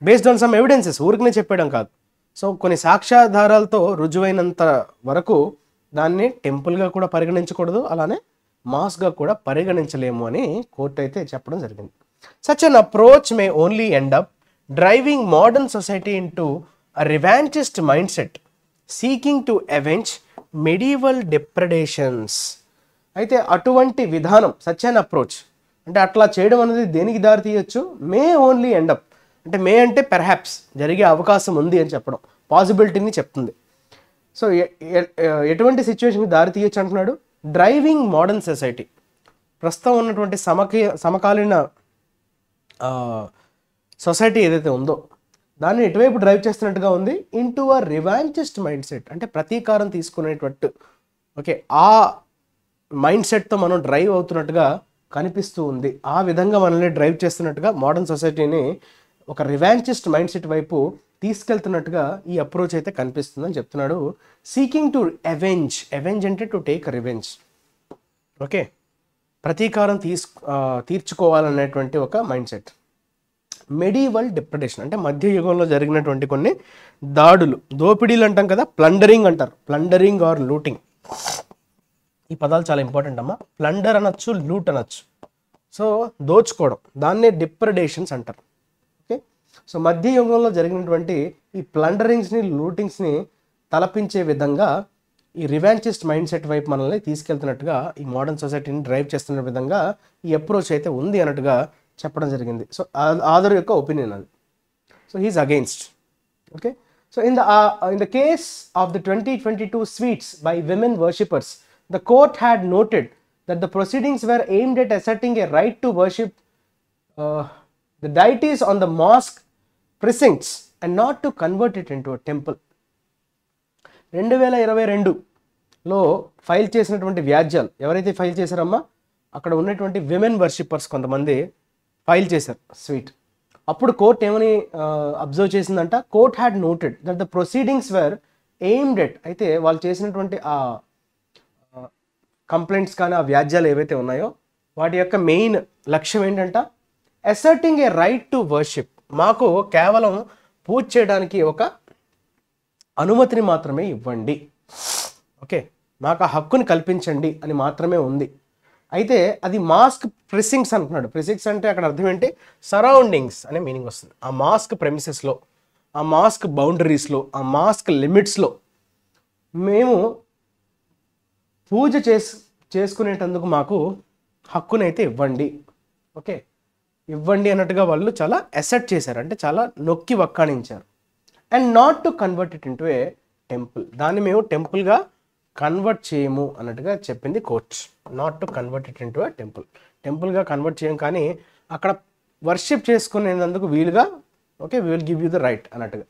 బేస్డ్ ఆన్ సమ్ ఎవిడెన్సెస్, ఊరికనే చెప్పడం కాదు. సో కొన్ని సాక్ష్యాధారాలతో రుజువైనంత వరకు దాన్ని టెంపుల్గా కూడా పరిగణించకూడదు, అలానే మాస్గా కూడా పరిగణించలేము అని కోర్టు అయితే చెప్పడం జరిగింది. Such an approach may only end up driving modern society into a revanchist mindset seeking to avenge medieval depredations. అయితే అటువంటి విధానం, సచ్ అన్ అప్రోచ్ అంటే అట్లా చేయడం అనేది దేనికి దారి తీయచ్చు? మే ఓన్లీ ఎండ్ అప్ అంటే మే అంటే పెర్హాప్స్, జరిగే అవకాశం ఉంది అని చెప్పడం, పాసిబిలిటీని చెప్తుంది. సో ఎటువంటి సిచ్యువేషన్కి దారి తీయచ్చు అంటున్నాడు? డ్రైవింగ్ మోడర్న్ సొసైటీ, ప్రస్తుతం ఉన్నటువంటి సమకాలీన సొసైటీ ఏదైతే ఉందో దాన్ని ఎటువైపు డ్రైవ్ చేస్తున్నట్టుగా ఉంది? Into a revanchist mind set, అంటే ప్రతీకారం తీసుకునేటట్టు. ఓకే, ఆ మైండ్ సెట్తో మనం డ్రైవ్ అవుతున్నట్టుగా కనిపిస్తూ ఉంది. ఆ విధంగా మనల్ని డ్రైవ్ చేస్తున్నట్టుగా మోడర్న్ సొసైటీని ఒక రివాంచిస్ట్ మైండ్ సెట్ వైపు తీసుకెళ్తున్నట్టుగా ఈ అప్రోచ్ అయితే కనిపిస్తుందని చెప్తున్నాడు. సీకింగ్ టు అవెంజ్ అంటే టు టేక్ రివెంజ్. ఓకే, ప్రతీకారం తీర్చుకోవాలనేటువంటి ఒక మైండ్ సెట్. మెడివల్ డిప్రెడేషన్ అంటే మధ్యయుగంలో జరిగినటువంటి కొన్ని దాడులు, దోపిడీలు అంటాం కదా, ప్లండరింగ్ అంటారు. ప్లండరింగ్ ఆర్ లూటింగ్, ఈ పదాలు చాలా ఇంపార్టెంట్ అమ్మా. ప్లండర్ అనొచ్చు, లూట్ అనొచ్చు. సో దోచుకోవడం, దాన్నే డిప్రెడేషన్స్ అంటారు. ఓకే, సో మధ్యయుగంలో జరిగినటువంటి ఈ ప్లండరింగ్స్ని లూటింగ్స్ని తలపించే విధంగా ఈ రివాంచిస్ట్ మైండ్ సెట్ వైపు మనల్ని తీసుకెళ్తున్నట్టుగా ఈ మోడర్న్ సొసైటీని డ్రైవ్ చేస్తున్న విధంగా ఈ అప్రోచ్ అయితే ఉంది అన్నట్టుగా చెప్పడం జరిగింది. సో ఆథర్ యొక్క ఒపీనియన్ అది. So he is against. Okay, so in the case of the 2022 sweets by women worshippers, the court had noted that the proceedings were aimed at asserting a right to worship the deities on the mosque precincts and not to convert it into a temple. 2022లో ఫైల్ చేసినటువంటి వ్యాజ్యాలు ఎవరైతే ఫైల్ చేశారమ్మా, అక్కడ ఉన్నటువంటి విమెన్ వర్షిప్పర్స్ కొంతమంది ఫైల్ చేశారు స్వీట్. అప్పుడు కోర్ట్ ఏమని అబ్జర్వ్ చేసిందంట, court had noted that the proceedings were aimed at, అయితే వాళ్ళు చేసినటువంటి ఆ కంప్లైంట్స్ కానీ ఆ వ్యాజ్యాలు ఏవైతే ఉన్నాయో వాటి యొక్క మెయిన్ లక్ష్యం ఏంటంట, asserting A right to worship, మాకు కేవలం పూజ చేయడానికి ఒక అనుమతిని మాత్రమే ఇవ్వండి, ఓకే, మాకు ఆ హక్కుని కల్పించండి అని మాత్రమే ఉంది. అయితే అది మాస్క్ ప్రెసింగ్స్ అంటున్నాడు. ప్రెసింగ్స్ అంటే అక్కడ అర్థం ఏంటి, సరౌండింగ్స్ అనే మీనింగ్ వస్తుంది. ఆ మాస్క్ ప్రెమిసెస్లో, ఆ మాస్క్ బౌండరీస్లో, ఆ మాస్క్ లిమిట్స్లో మేము పూజ చేసుకునేటందుకు మాకు హక్కునైతే ఇవ్వండి, ఓకే, ఇవ్వండి అన్నట్టుగా వాళ్ళు చాలా అసెట్ చేశారు, అంటే చాలా నొక్కి వక్కాణించారు. And not to convert it into a temple, దాన్ని మేము టెంపుల్గా కన్వర్ట్ చేయము అన్నట్టుగా చెప్పింది court. Not to convert it into a temple, టెంపుల్గా కన్వర్ట్ చేయం, కానీ అక్కడ వర్షిప్ చేసుకునేందుకు వీలుగా, okay, we will give you the right అన్నట్టుగా.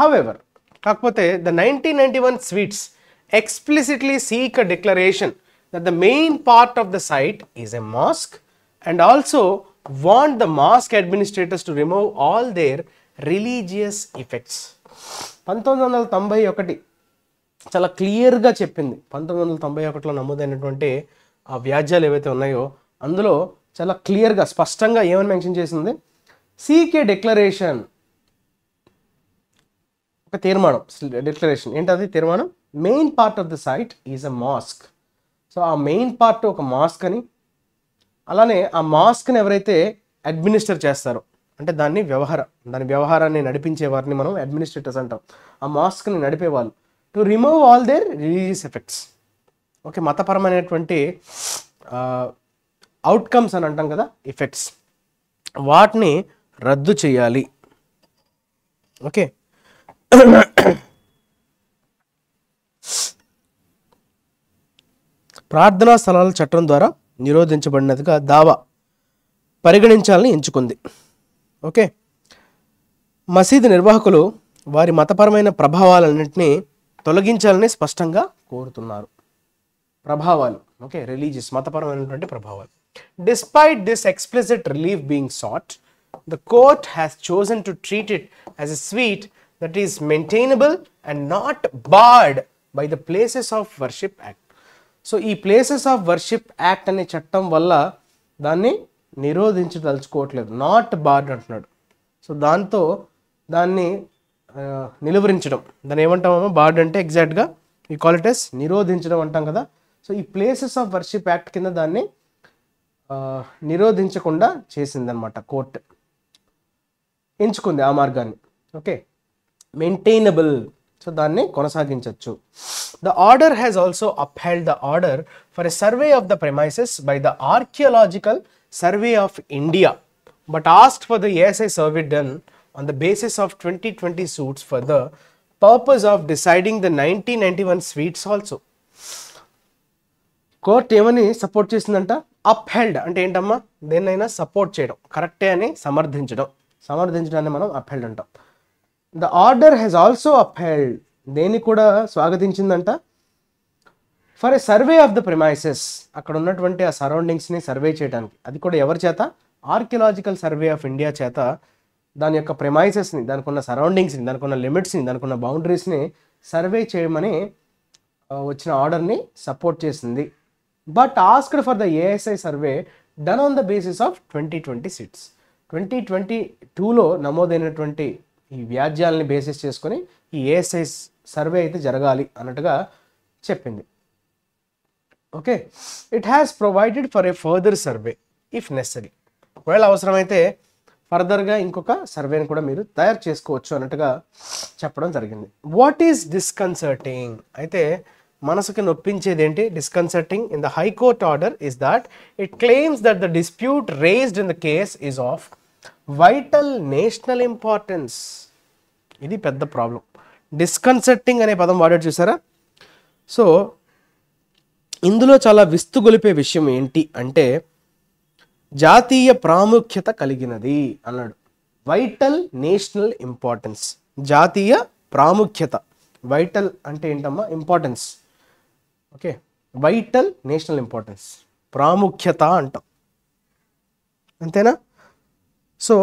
హౌఎవర్, కాకపోతే the 1991 suits explicitly seek a declaration that the main part of the site is a mosque and also want the mosque administrators to remove all their religious effects. 1991 చాలా క్లియర్గా చెప్పింది. 1991లో నమోదైనటువంటి ఆ వ్యాజ్యాలు ఏవైతే ఉన్నాయో అందులో చాలా క్లియర్గా స్పష్టంగా ఏమని మెన్షన్ చేసింది, సీక్ ఏ డిక్లరేషన్, ఒక తీర్మానం, డిక్లరేషన్ ఏంటది తీర్మానం, main part of the site is a mosque. So ఆ మెయిన్ పార్ట్ ఒక మాస్క్ అని, అలానే ఆ మాస్క్ని ఎవరైతే అడ్మినిస్టర్ చేస్తారో, అంటే దాని వ్యవహారాన్ని నడిపించే వారిని మనం అడ్మినిస్ట్రేటర్స్ అంటాం, ఆ మాస్క్ని నడిపే వాళ్ళు, to remove all their religious effects, okay, మతపరమైనటువంటి అవుట్కమ్స్ అని అంటాం కదా, ఎఫెక్ట్స్, వాటిని రద్దు చేయాలి, ఓకే. ప్రార్థనా స్థలాల చట్టం ద్వారా నిరోధించబడినదిగా దావా పరిగణించాలని ఎంచుకుంది, ఓకే. మసీదు నిర్వాహకులు వారి మతపరమైన ప్రభావాలన్నింటినీ తొలగించాలని స్పష్టంగా కోరుతున్నారు. ప్రభావాలు, ఓకే, రిలీజియస్ మతపరమైనటువంటి ప్రభావాలు. Despite this explicit relief being sought, the court has chosen to treat it as a suit that is maintainable and not barred by the places of worship act. So ఈ ప్లేసెస్ ఆఫ్ వర్షిప్ యాక్ట్ అనే చట్టం వల్ల దాన్ని నిరోధించదలుచుకోవట్లేదు, నాట్ బార్డ్ అంటున్నాడు. సో దాంతో దాన్ని నిలువరించడం, దాన్ని ఏమంటామో, బార్డ్ అంటే ఎగ్జాక్ట్గా ఈ కాల్ ఇట్ ఎస్ నిరోధించడం అంటాం కదా. సో ఈ ప్లేసెస్ ఆఫ్ వర్షిప్ యాక్ట్ కింద దాన్ని నిరోధించకుండా చేసిందనమాట కోర్టు, ఎంచుకుంది ఆ మార్గాన్ని, ఓకే. మెయింటైనబుల్, సో దాన్ని కొనసాగించవచ్చు. The order has also upheld the order for a survey of the premises by the Archaeological Survey of India, but asked for the ASI survey done on the basis of 2020 suits for the purpose of deciding the 1991 suites also. Court ఏమని సపోర్ట్ చేసిందంట, అప్హెల్డ్ అంటే ఏంటమ్మా, దేన్నైనా సపోర్ట్ చేయడం, కరెక్టే అని సమర్థించడాన్ని మనం అప్హెల్డ్ అంటాం. The order has also upheld, దేన్ని కూడా స్వాగతించిందంట, for a survey of the premises, అక్కడ ఉన్నటువంటి ఆ సరౌండింగ్స్ని సర్వే చేయడానికి, అది కూడా ఎవరి చేత, ఆర్కియలాజికల్ సర్వే ఆఫ్ ఇండియా చేత దాని యొక్క ప్రిమైసెస్ని, దానికి ఉన్న సరౌండింగ్స్ని, దానికి ఉన్న లిమిట్స్ని, దానికి ఉన్న బౌండరీస్ని సర్వే చేయమని వచ్చిన ఆర్డర్ని సపోర్ట్ చేసింది. But asked for the ASI survey done on the basis of 2020 suits. 2022లో నమోదైనటువంటి ఈ వ్యాజ్యాలని బేసిస్ చేసుకొని ఈ ఏఎస్ఐ సర్వే అయితే జరగాలి అన్నట్టుగా చెప్పింది, okay. It has provided for a further survey if necessary, ఒకవేళ అవసరమైతే ఫర్దర్గా ఇంకొక సర్వేని కూడా మీరు తయారు చేసుకోవచ్చు అన్నట్టుగా చెప్పడం జరిగింది. What is disconcerting? అయితే మనసుకి నొప్పించేది ఏంటి? Disconcerting in the high court order is that it claims that the dispute raised in the case is of vital national importance. ఇది పెద్ద ప్రాబ్లం. డిస్కన్సర్టింగ్ అనే పదం వాడాడు చూసారా? సో ఇందులో చాలా విస్తుగొలిపే విషయం ఏంటి అంటే జాతీయ ప్రాముఖ్యత కలిగినది అన్నాడు. వైటల్ నేషనల్ ఇంపార్టెన్స్, జాతీయ ప్రాముఖ్యత. వైటల్ అంటే ఏంటమ్మా? Importance. Okay, vital national importance, ప్రాముఖ్యత అంటాం, అంతేనా? సో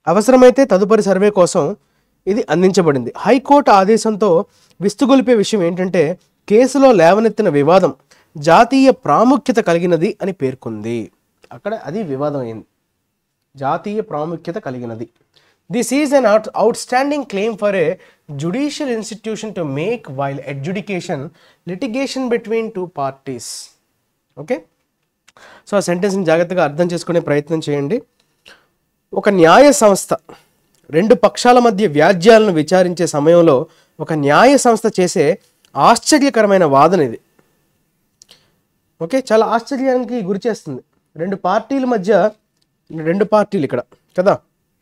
అవసరమైతే తదుపరి సర్వే కోసం ఇది అందించబడింది. హైకోర్టు ఆదేశంతో విస్తుగొలిపే విషయం ఏంటంటే కేసులో లేవనెత్తిన వివాదం జాతీయ ప్రాముఖ్యత కలిగినది అని పేర్కొంది. అక్కడ అది వివాదం అయింది, జాతీయ ప్రాముఖ్యత కలిగినది. This is an outstanding claim for a judicial institution to make while adjudication litigation between two parties. Okay, so ఆ సెంటెన్స్ని జాగ్రత్తగా అర్థం చేసుకునే ప్రయత్నం చేయండి. ఒక న్యాయ సంస్థ రెండు పక్షాల మధ్య వ్యాజ్యాలను విచారించే సమయంలో ఒక న్యాయ సంస్థ చేసే ఆశ్చర్యకరమైన వాదన ఇది. ఓకే, చాలా ఆశ్చర్యానికి గురి చేస్తుంది. రెండు పార్టీల మధ్య, రెండు పార్టీలు ఇక్కడ కదా,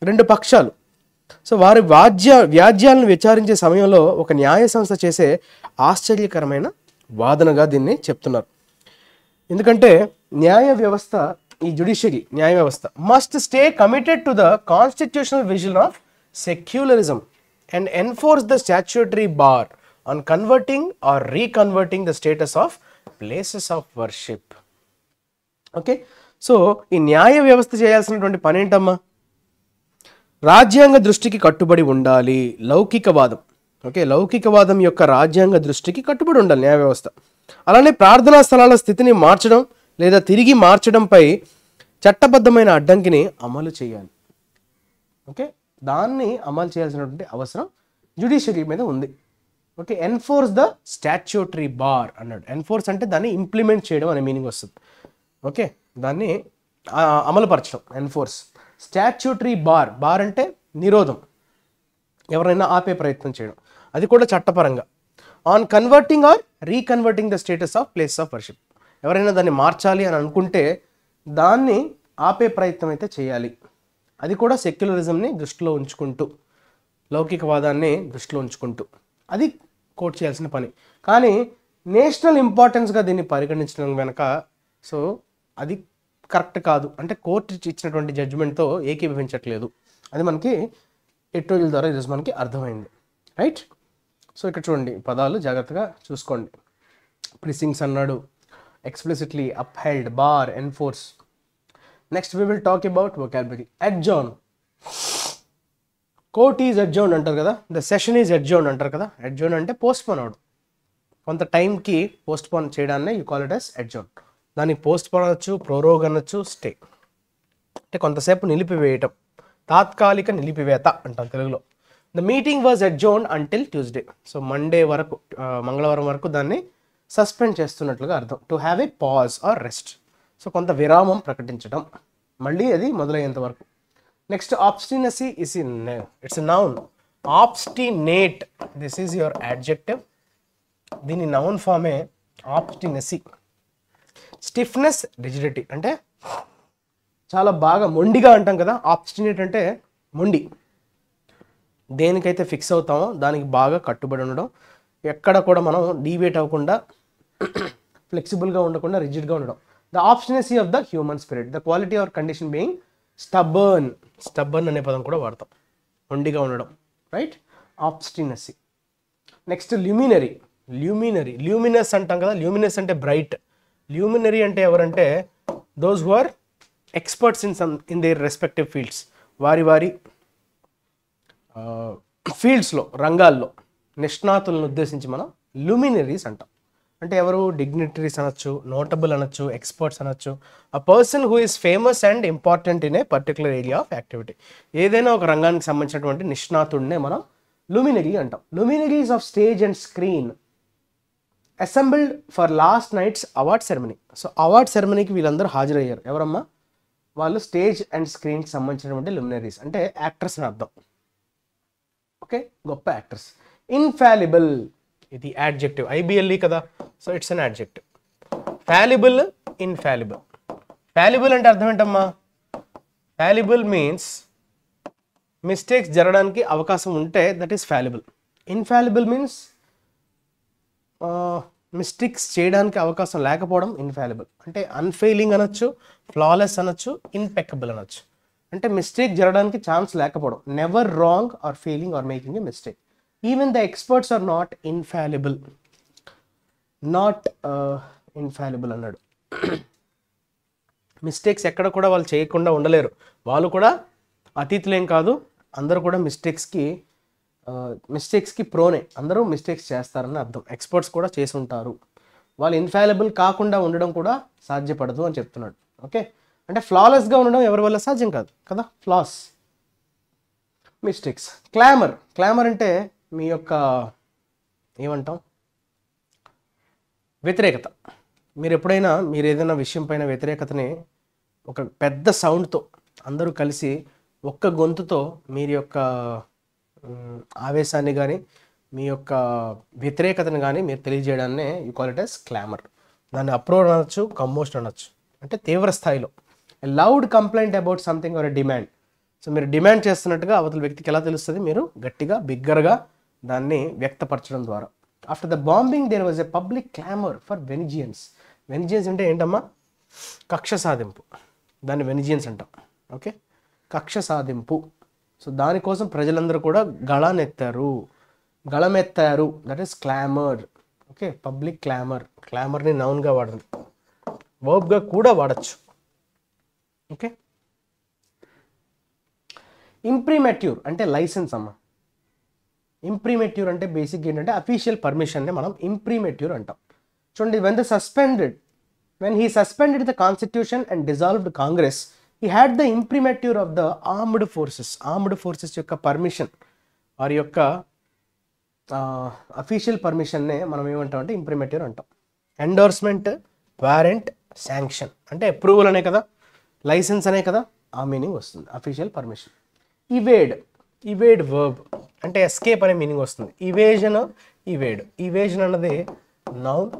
రెండు పక్షాలు. సో వారి వ్యాజ్యాలను విచారించే సమయంలో ఒక న్యాయ సంస్థ చేసే ఆశ్చర్యకరమైన వాదనగా దీన్ని చెప్తున్నారు. ఎందుకంటే న్యాయ వ్యవస్థ, ఈ జ్యుడిషియరీ న్యాయ వ్యవస్థ must stay committed to the constitutional vision of secularism and enforce the statutory bar on converting or reconverting the status of places of worship. Okay, so ఈ న్యాయ వ్యవస్థ చేయాల్సినటువంటి పని ఏంటమ్మా? రాజ్యాంగ దృష్టికి కట్టుబడి ఉండాలి. లౌకికవాదం, ఓకే, లౌకికవాదం యొక్క రాజ్యాంగ దృష్టికి కట్టుబడి ఉండాలి న్యాయ వ్యవస్థ. అలానే ప్రార్థనా స్థలాల స్థితిని మార్చడం లేదా తిరిగి మార్చడంపై చట్టబద్ధమైన అడ్డంకిని అమలు చేయాలి. ఓకే, దాన్ని అమలు చేయాల్సినటువంటి అవసరం జ్యుడిషియరీ మీద ఉంది. Okay, enforce the statutory bar అన్నాడు. ఎన్ఫోర్స్ అంటే దాన్ని ఇంప్లిమెంట్ చేయడం అనే మీనింగ్ వస్తుంది. ఓకే, దాన్ని అమలుపరచడం, ఎన్ఫోర్స్. స్టాట్యూటరీ బార్, బార్ అంటే నిరోధం, ఎవరైనా ఆపే ప్రయత్నం చేయడం, అది కూడా చట్టపరంగా. On converting or reconverting the status of place of worship, ఎవరైనా దాన్ని మార్చాలి అని అనుకుంటే దాన్ని ఆపే ప్రయత్నం అయితే చేయాలి. అది కూడా సెక్యులరిజంని దృష్టిలో ఉంచుకుంటూ, లౌకికవాదాన్ని దృష్టిలో ఉంచుకుంటూ అది కోర్టు చేయాల్సిన పని. కానీ నేషనల్ ఇంపార్టెన్స్గా దీన్ని పరిగణించడం వెనక సో అది కరెక్ట్ కాదు, అంటే కోర్టు ఇచ్చినటువంటి జడ్జిమెంట్తో ఏకీభవించట్లేదు. అది మనకి ఎడిటోరియల్ ద్వారా ఈరోజు మనకి అర్థమైంది, రైట్? సో ఇక్కడ చూడండి, పదాలు జాగ్రత్తగా చూసుకోండి. ప్రిసింగ్స్ అన్నాడు, explicitly, upheld, bar, enforce. Next we will talk about vocabulary. Adjourn. Court is adjourn అంటారు కదా, ద సెషన్ ఈజ్ అడ్జర్న్ అంటారు కదా. అడ్జర్న్ అంటే పోస్ట్పోన్ అవడం, కొంత టైంకి పోస్ట్పోన్ చేయడాన్ని you call it as adjourn. దానికి పోస్ట్పోన్ అనొచ్చు, ప్రోరోగ్ అనొచ్చు, స్టే అంటే కొంతసేపు నిలిపివేయటం, తాత్కాలిక నిలిపివేత అంటాం తెలుగులో. The meeting was adjourn until Tuesday. So Monday వరకు, మంగళవారం వరకు దాన్ని సస్పెండ్ చేస్తున్నట్లుగా అర్థం. To have a pause or rest, so కొంత విరామం ప్రకటించడం, మళ్ళీ అది మొదలయ్యేంత వరకు. Next obstinacy it's noun. Obstinate, this is your adjective, దీని నౌన్ ఫామే ఆబ్స్టినసీ. స్టిఫ్నెస్, రిజిడిటీ అంటే చాలా బాగా మొండిగా అంటాం కదా. ఆబ్స్టినేట్ అంటే మొండి, దేనికైతే ఫిక్స్ అవుతామో దానికి బాగా కట్టుబడి ఉండడం, ఎక్కడ కూడా మనం డీవియేట్ అవ్వకుండా, ఫ్లెక్సిబుల్గా ఉండకుండా, రిజిడ్గా ఉండడం. The obstinacy of the human spirit, the quality or condition being stubborn. Stubborn అనే పదం కూడా వాడతాం, మొండిగా ఉండడం, right? Obstinacy. Next luminary. Luminous అంటాం కదా, ల్యూమినస్ అంటే బ్రైట్. ల్యూమినరీ అంటే ఎవరంటే those who are experts in their respective fields, వారి ఫీల్డ్స్లో, రంగాల్లో నిష్ణాతులను ఉద్దేశించి మనం ల్యూమినరీస్ అంటాం. అంటే ఎవరు? డిగ్నిటరీస్ అనొచ్చు, నోటబుల్ అనొచ్చు, ఎక్స్పర్ట్స్ అనొచ్చు. A person who is famous and important in a particular area of activity. ఏదైనా ఒక రంగానికి సంబంధించినటువంటి నిష్ణాతుడినే మనం లుమినరీ అంటాం. Luminaries of stage and screen assembled for last night's award ceremony. So award సెరమనీకి వీళ్ళందరూ హాజరయ్యారు. ఎవరమ్మా? వాళ్ళు స్టేజ్ అండ్ స్క్రీన్కి సంబంధించినటువంటి లుమినరీస్, అంటే యాక్టర్స్ అని అర్థం. ఓకే, గొప్ప యాక్టర్స్. ఇన్ఫాలిబుల్, ఇది యాడ్జెక్టివ్, ఐబిఎల్ఈ కదా, so it's an adjective. Fallible, infallible. Fallible అంటే అర్థం ఏంటమ్మా? ఫాలిబుల్ మీన్స్ మిస్టేక్స్ జరగడానికి అవకాశం ఉంటే that is fallible. Infallible means mistakes చేయడానికి అవకాశం లేకపోవడం ఇన్ఫాలిబుల్. అంటే అన్ఫెయిలింగ్ అనొచ్చు, ఫ్లాలెస్ అనొచ్చు, ఇంపెక్కబుల్ అనొచ్చు. అంటే మిస్టేక్ జరగడానికి ఛాన్స్ లేకపోవడం, never wrong or failing or making a mistake. Even the experts are not infallible, not infallible అన్నాడు. మిస్టేక్స్ ఎక్కడ కూడా వాళ్ళు చేయకుండా ఉండలేరు, వాళ్ళు కూడా అతీతులేం కాదు, అందరూ కూడా మిస్టేక్స్కి ప్రోనే, అందరూ మిస్టేక్స్ చేస్తారని అర్థం. ఎక్స్పర్ట్స్ కూడా చేసి ఉంటారు, వాళ్ళు ఇన్ఫాలిబుల్ కాకుండా ఉండడం కూడా సాధ్యపడదు అని చెప్తున్నాడు. ఓకే, అంటే ఫ్లాలెస్గా ఉండడం ఎవరి వల్ల సాధ్యం కాదు కదా, ఫ్లాస్, మిస్టేక్స్. క్లామర్, క్లామర్ అంటే మీ యొక్క ఏమంటాం, వ్యతిరేకత. మీరు ఎప్పుడైనా మీరు ఏదైనా విషయం పైన వ్యతిరేకతని ఒక పెద్ద సౌండ్తో అందరూ కలిసి ఒక్క గొంతుతో మీరు యొక్క ఆవేశాన్ని కానీ మీ యొక్క వ్యతిరేకతను కానీ మీరు తెలియజేయడాన్నే యూ కాల్ ఇట్ యాస్ క్లామర్. దాన్ని అప్రోర్ అనొచ్చు, కమ్మోస్ట్ అనొచ్చు, అంటే తీవ్ర స్థాయిలో. Loud complaint about something or a demand. So మీరు డిమాండ్ చేస్తున్నట్టుగా అవతల వ్యక్తికి ఎలా తెలుస్తుంది? మీరు గట్టిగా బిగ్గరగా దాన్ని వ్యక్తపరచడం ద్వారా. After the bombing there was a public clamour for vengeance. Vengeance అంటే ఏంటమ్మా? కక్ష సాధింపు, దాన్ని వెనిజియన్స్ అంటాం. ఓకే, కక్ష సాధింపు. సో దానికోసం ప్రజలందరూ కూడా గళమెత్తారు, that is clamour. Okay, public clamour. క్లామర్ని నౌన్గా వాడండి, వర్బ్గా కూడా వాడచ్చు. ఓకే, ఇంప్రిమేట్యూర్ అంటే లైసెన్స్ అమ్మ. ఇంప్రిమేట్యూర్ అంటే బేసిక్గా ఏంటంటే అఫీషియల్ పర్మిషన్ని మనం ఇంప్రిమేట్యూర్ అంటాం. చూడండి, when he suspended the constitution and dissolved Congress, he had the imprimatur of the armed forces యొక్క పర్మిషన్, వారి యొక్క అఫీషియల్ పర్మిషన్నే మనం ఏమంటాం అంటే ఇంప్రిమేట్యూర్ అంటాం. ఎండోర్స్మెంట్, వారెంట్, శాంక్షన్ అంటే అప్రూవల్ అనే కదా, లైసెన్స్ అనే కదా, ఆ మీనింగ్ వస్తుంది అఫీషియల్ పర్మిషన్. ఇవేడ్ వర్బ్ అంటే ఎస్కేప్ అనే మీనింగ్ వస్తుంది. ఇవేజన్ అన్నది నౌన్,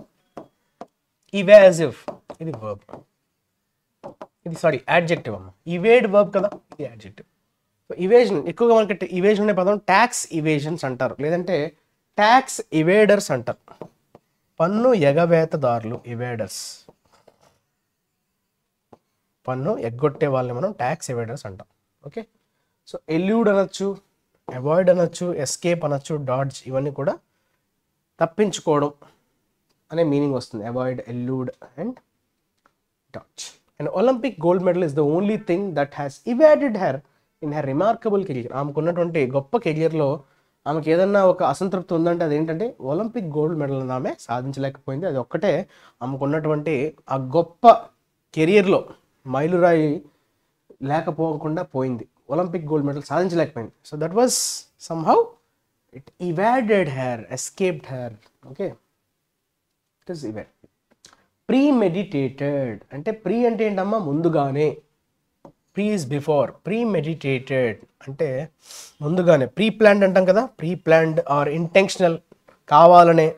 ఇవాజివ్ ఇది వర్బ్, ఇది యాడ్జెక్టివ్ అమ్మ. ఇవేడ్ వర్బ్ కదా, ఇది యాడ్జెక్టివ్. ఇవేజన్ ఎక్కువగా మనకి ఇవేజన్ అనే పదం ట్యాక్స్ ఇవేజన్స్ అంటారు, లేదంటే ట్యాక్స్ ఇవేడర్స్ అంటారు. పన్ను ఎగవేతదారులు ఇవేడర్స్, పన్ను ఎగ్గొట్టే వాళ్ళని మనం ట్యాక్స్ ఇవేడర్స్ అంటాం. ఓకే, సో ఎల్యూడ్ అనొచ్చు, అవాయిడ్ అనొచ్చు, ఎస్కేప్ అనొచ్చు, డాడ్జ్, ఇవన్నీ కూడా తప్పించుకోవడం అనే మీనింగ్ వస్తుంది. Avoid, elude and dodge. And Olympic gold medal is the only thing that has evaded her in her remarkable career. ఆమెకున్నటువంటి గొప్ప కెరియర్లో ఆమెకి ఏదన్నా ఒక అసంతృప్తి ఉందంటే అదేంటంటే ఒలింపిక్ గోల్డ్ మెడల్ ఆమె సాధించలేకపోయింది. అది ఒక్కటే ఆమెకున్నటువంటి ఆ గొప్ప కెరియర్లో మైలురాయి లేకపోకుండా పోయింది. ఒలింపిక్ గోల్డ్ మెడల్ సాధించలేకపోయింది. So that was somehow it evaded her, escaped her. Okay, it is evade. Premeditated అంటే ప్రీ అంటే ఏంటమ్మా? ముందుగానే. ప్రీ ఈజ్ బిఫోర్, ప్రీమెడిటేటెడ్ అంటే ముందుగానే. ప్రీ ప్లాన్డ్ అంటాం కదా, ప్రీ ప్లాన్డ్ ఆర్ ఇంటెన్షనల్, కావాలనే.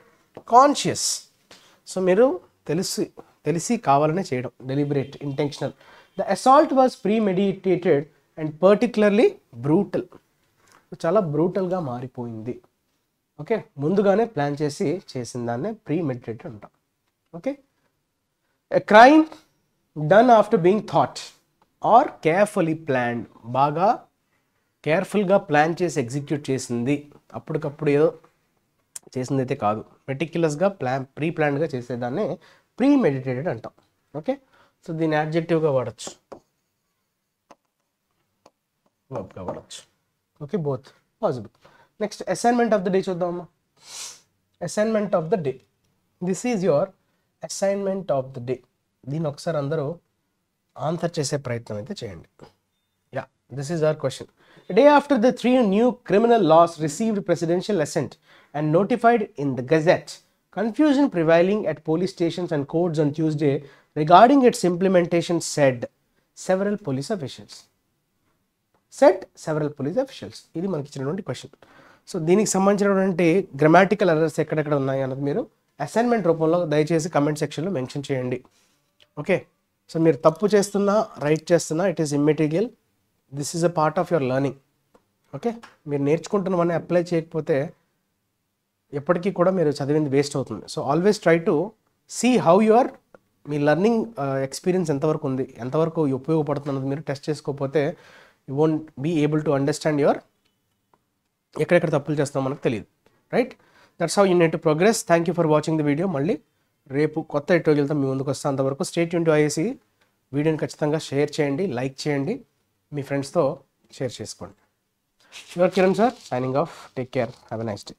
కాన్షియస్, సో మీరు తెలిసి కావాలనే చేయడం, deliberate, intentional. The assault was premeditated and particularly brutal, చాలా బ్రూటల్గా మారిపోయింది. ఓకే, ముందుగానే ప్లాన్ చేసిన దాన్నే ప్రీమెడిటేటెడ్ అంటాం. Okay, a crime done after being thought or carefully planned, బాగా కేర్ఫుల్గా ప్లాన్ చేసి ఎగ్జిక్యూట్ చేసింది, అప్పటికప్పుడు ఏదో చేసింది అయితే కాదు. మెటిక్యులస్గా ప్రీ ప్లాన్డ్గా చేసేదాన్ని ప్రీమెడిటేటెడ్ అంటాం. ఓకే, సో దీన్ని యాడ్జెక్టివ్గా వాడచ్చు, వర్బ్గా వాడచ్చు. Okay, both possible. Next assignment of the day చూద్దామమ్మా. Assignment of the day, this is your assignment of the day. దీన్ని ఒకసారి అందరూ ఆన్సర్ చేసే ప్రయత్నం అయితే చేయండి. Yeah, this is our question. Day after the 3 new criminal laws received presidential assent and notified in the Gazette, confusion prevailing at police stations and courts on Tuesday regarding its implementation said several police officials. Set several police officials. ఇది మనకి ఇచ్చినటువంటి క్వశ్చన్. సో దీనికి సంబంధించినటువంటి గ్రామాటికల్ ఎర్రర్స్ ఎక్కడెక్కడ ఉన్నాయి అన్నది మీరు అసైన్మెంట్ రూపంలో దయచేసి కమెంట్ సెక్షన్లో మెన్షన్ చేయండి. ఓకే, సో మీరు తప్పు చేస్తున్నా రైట్ చేస్తున్నా it is immaterial. This is a part of your learning. Okay, మీరు నేర్చుకుంటున్నవన్నీ అప్లై చేయకపోతే ఎప్పటికీ కూడా మీరు చదివింది వేస్ట్ అవుతుంది. So always try to see how your మీ లెర్నింగ్ ఎక్స్పీరియన్స్ ఎంతవరకు ఉంది, ఎంతవరకు ఉపయోగపడుతున్నది మీరు టెస్ట్ చేసుకోకపోతే you won't be able to understand your ఎక్కడెక్కడ తప్పులు చేస్తామో మనకు తెలియదు. Right, that's how you need to progress. Thank you for watching the video. మళ్ళీ రేపు కొత్త ట్యుటోరియల్తో మీ ముందుకు వస్తాను. అంతవరకు స్టే ట్యూన్ టు ఐఏసీ. వీడియోని ఖచ్చితంగా షేర్ చేయండి, లైక్ చేయండి, మీ ఫ్రెండ్స్తో షేర్ చేసుకోండి. Your Kiran sir signing off. Take care, have a nice day.